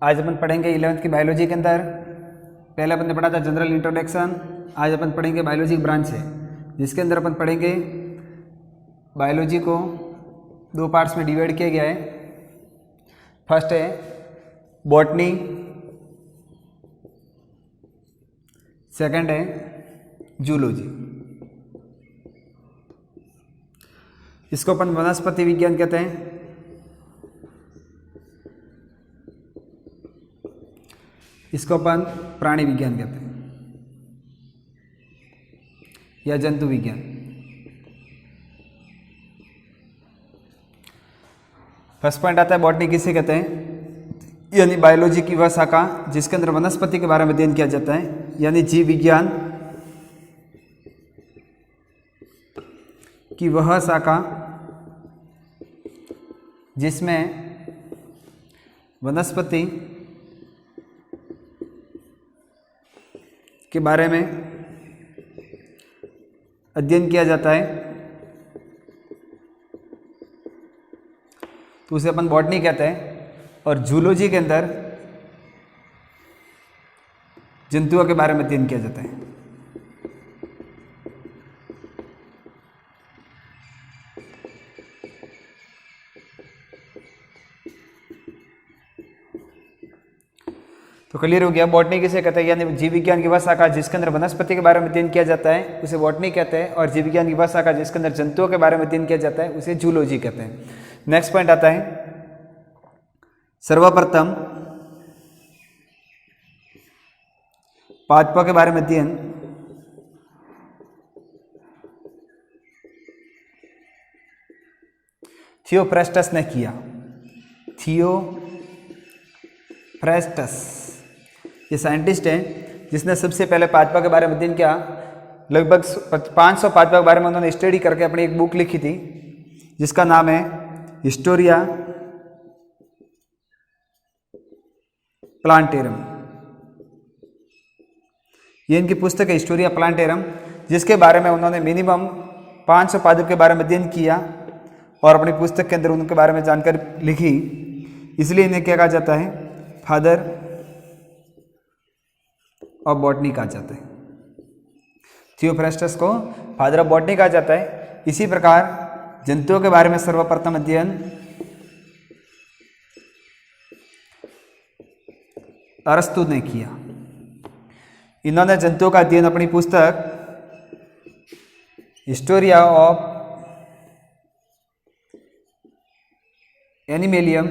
आज अपन पढ़ेंगे 11वीं की बायोलॉजी के अंदर। पहले अपन ने पढ़ा था जनरल इंट्रोडक्शन। आज अपन पढ़ेंगे बायोलॉजी ब्रांच है, जिसके अंदर अपन पढ़ेंगे बायोलॉजी को दो पार्ट्स में डिवाइड किया गया है। फर्स्ट है बॉटनी, सेकंड है जूलॉजी। इसको अपन वनस्पति विज्ञान कहते हैं, इसको अपन प्राणी विज्ञान कहते हैं या जंतु विज्ञान। फर्स्ट पॉइंट आता है बॉटनी किसे कहते हैं, यानी बायोलॉजी की वह शाखा जिसके अंदर वनस्पति के बारे में अध्ययन किया जाता है, यानी जीव विज्ञान की वह शाखा जिसमें वनस्पति के बारे में अध्ययन किया जाता है, तो उसे अपन बॉटनी कहते हैं। और जूलॉजी के अंदर जंतुओं के बारे में अध्ययन किया जाता है। तो क्लियर हो गया बॉटनी किसे कहते हैं, यानी जीव विज्ञान की वह शाखा जिसके अंदर वनस्पति के बारे में अध्ययन किया जाता है उसे बॉटनी कहते हैं, और जीव विज्ञान की वह शाखा जिसके अंदर जंतुओं के बारे में अध्ययन किया जाता है उसे जूलॉजी कहते हैं। नेक्स्ट पॉइंट आता है सर्वप्रथम पादपों के बारे में अध्ययन थियोफ्रास्टस ने किया। थियोफ्रास्टस ये साइंटिस्ट है जिसने सबसे पहले पादपों के बारे में अध्ययन किया। लगभग 500 पादपों के बारे में उन्होंने स्टडी करके अपनी एक बुक लिखी थी जिसका नाम है हिस्टोरिया प्लांटेरम। ये इनकी पुस्तक है हिस्टोरिया प्लांटेरम, जिसके बारे में उन्होंने मिनिमम 500 पादपों के बारे में अध्ययन किया और अपनी पुस्तक के अंदर उनके बारे में जानकारी लिखी। इसलिए इन्हें क्या कहा जाता है, फादर ऑफ बॉटनी कहा जाता है। थियोफ्रास्टस को फादर ऑफ बॉटनी कहा जाता है। इसी प्रकार जंतुओं के बारे में सर्वप्रथम अध्ययन अरस्तु ने किया। इन्होंने जंतुओं का अध्ययन अपनी पुस्तक हिस्टोरिया ऑफ एनिमेलियम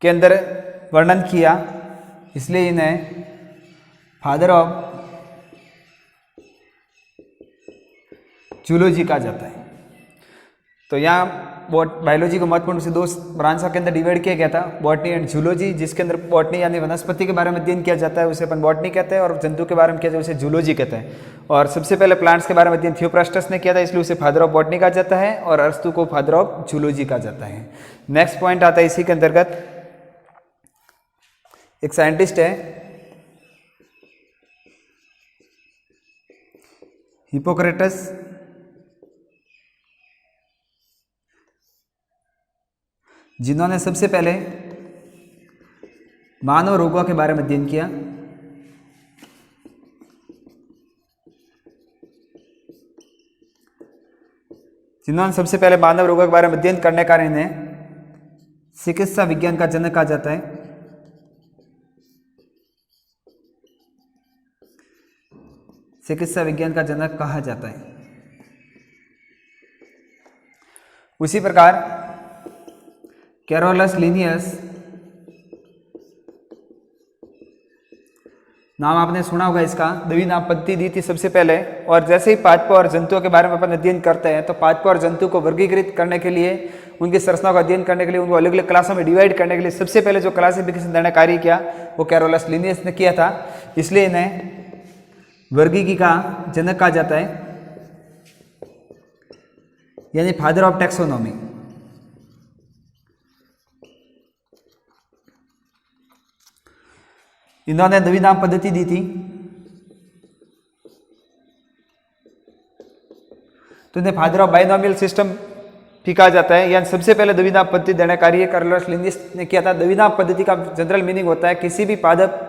के अंदर वर्णन किया, इसलिए इन्हें फादर ऑफ जूलॉजी कहा जाता है। तो यहाँ बायोलॉजी को महत्वपूर्ण से दो ब्रांचों के अंदर डिवाइड किया गया था, बॉटनी एंड जूलॉजी। जिसके अंदर बॉटनी यानी वनस्पति के बारे में अध्ययन किया जाता है उसे अपन बॉटनी कहते हैं, और जंतु के बारे में किया जाता है उसे जूलॉजी कहते हैं। और सबसे पहले प्लांट्स के बारे में अध्ययन थियोफ्रास्टस ने किया था, इसलिए उसे फादर ऑफ बॉटनी कहा जाता है, और अरस्तु को फादर ऑफ जूलॉजी कहा जाता है। नेक्स्ट पॉइंट आता है इसी के अंतर्गत, एक साइंटिस्ट है हिप्पोक्रेटस, जिन्होंने सबसे पहले मानव रोगों के बारे में अध्ययन किया। जिन्होंने सबसे पहले मानव रोगों के बारे में अध्ययन करने का इन्हें चिकित्सा विज्ञान का जनक कहा जाता है। चिकित्सा विज्ञान का जनक कहा जाता है। उसी प्रकार कैरोलस लिनियस नाम आपने सुना होगा, इसका नवीन आपत्ति दी थी सबसे पहले। और जैसे ही पादपों और जंतुओं के बारे में अपन अध्ययन करते हैं, तो पादपों और जंतु को वर्गीकृत करने के लिए, उनकी संरचना का अध्ययन करने के लिए, उनको अलग अलग क्लासों में डिवाइड करने के लिए सबसे पहले जो क्लासिफिकेशन देने कार्य किया वो कैरोलस लिनियस ने किया था। इसलिए इन्हें वर्गीकी का जनक कहा जाता है, यानी फादर ऑफ टैक्सोनॉमी। इन्होंने द्विनाम पद्धति दी थी, तो इन्हें फादर ऑफ बाइनोमियल सिस्टम भी कहा जाता है, या सबसे पहले द्विनाम पद्धति देने का कार्य कैरोलस लिनियस ने किया था। द्विनाम पद्धति का जनरल मीनिंग होता है किसी भी पादप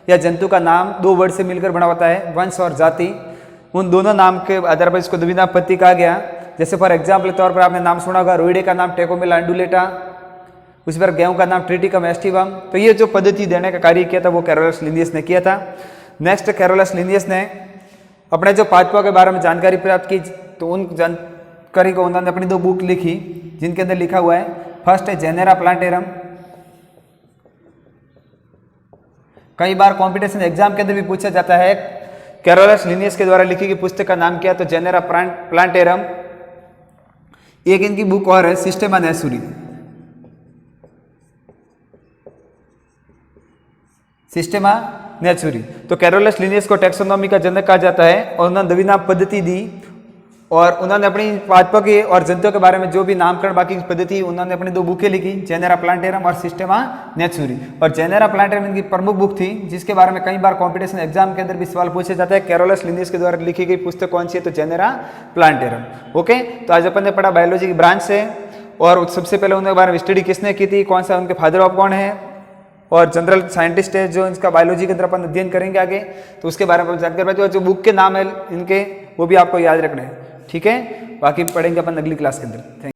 या जंतु का नाम दो वर्ड से मिलकर बना होता है, वंश और जाति, उन दोनों नाम के आधार पर इसको द्विनाम पद्धति कहा गया। जैसे फॉर एग्जाम्पल तौर पर आपने नाम सुना होगा, रोइडे का नाम टेकोमिला अंडुलेटा, उस पर गेहूं का नाम ट्रिटिकम एस्टिवम। तो ये जो पद्धति देने का कार्य किया था वो कैरोलस लिनियस ने किया था। नेक्स्ट कैरोलस लिनियस ने अपने जो पादपों के बारे में जानकारी प्राप्त की, तो उन जानकारी को उन्होंने अपनी दो बुक लिखी, जिनके अंदर लिखा हुआ है, फर्स्ट है जेनेरा प्लांटेरम। कई बार कॉम्पिटिशन एग्जाम के अंदर भी पूछा जाता है कैरोलस लिनियस के द्वारा लिखी गई पुस्तक का नाम क्या, तो जेनेरा प्लांटेरम। एक इनकी बुक और है, सिस्टेमा नेचुरी, सिस्टेमा नेचुरी। तो कैरोलस लिनियस को टैक्सोनॉमी का जनक कहा जाता है, और उन्होंने द्विनाम पद्धति दी, और उन्होंने अपनी पादपों के और जंतुओं के बारे में जो भी नामकरण बाकी की पद्धति, उन्होंने अपनी दो बुकें लिखी, जेनेरा प्लांटेरम और सिस्टेमा नेचुरी। और जेनेरा प्लांटेरम इनकी प्रमुख बुक थी, जिसके बारे में कई बार कॉम्पिटिशन एग्जाम के अंदर भी सवाल पूछे जाता है, कैरोलस लिनियस के द्वारा लिखी गई पुस्तक कौन सी है, तो जेनेरा प्लांटेरम। ओके, तो आज अपन ने पढ़ा बायोलॉजी की ब्रांच से, और सबसे पहले उनके बारे में स्टडी किसने की थी, कौन सा उनके फादर ऑफ कौन है, और जनरल साइंटिस्ट है जो इसका बायोलॉजी के अंदर अपन अध्ययन करेंगे आगे, तो उसके बारे में जानकारी पाते। और जो बुक के नाम है इनके, वो भी आपको याद रखना है, ठीक है। बाकी पढ़ेंगे अपन अगली क्लास के अंदर। Thank you.